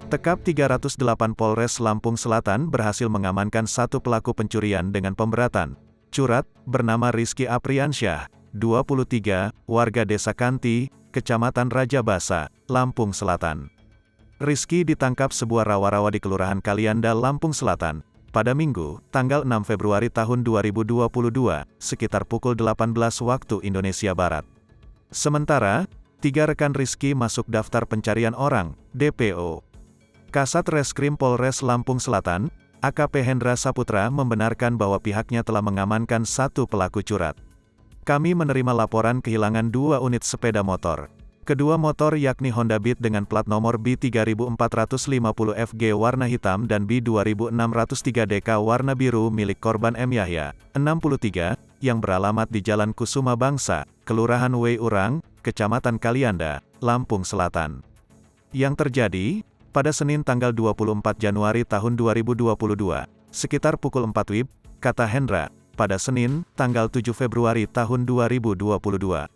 Tekap 308 Polres Lampung Selatan berhasil mengamankan satu pelaku pencurian dengan pemberatan. Curat, bernama Rizky Apriansyah, 23, warga Desa Kanti, Kecamatan Rajabasa, Lampung Selatan. Rizky ditangkap sebuah rawa-rawa di Kelurahan Kalianda, Lampung Selatan, pada Minggu, tanggal 6 Februari tahun 2022, sekitar pukul 18 waktu Indonesia Barat. Sementara, 3 rekan Rizky masuk daftar pencarian orang, DPO. Kasat Reskrim Polres Lampung Selatan, AKP Hendra Saputra membenarkan bahwa pihaknya telah mengamankan satu pelaku curat. Kami menerima laporan kehilangan 2 unit sepeda motor. Kedua motor yakni Honda Beat dengan plat nomor B3450FG warna hitam dan B2603DK warna biru milik korban M. Yahya, 63, yang beralamat di Jalan Kusuma Bangsa, Kelurahan Wei Urang, Kecamatan Kalianda, Lampung Selatan. Yang terjadi pada Senin tanggal 24 Januari tahun 2022, sekitar pukul 4 WIB, kata Hendra, pada Senin, tanggal 7 Februari tahun 2022.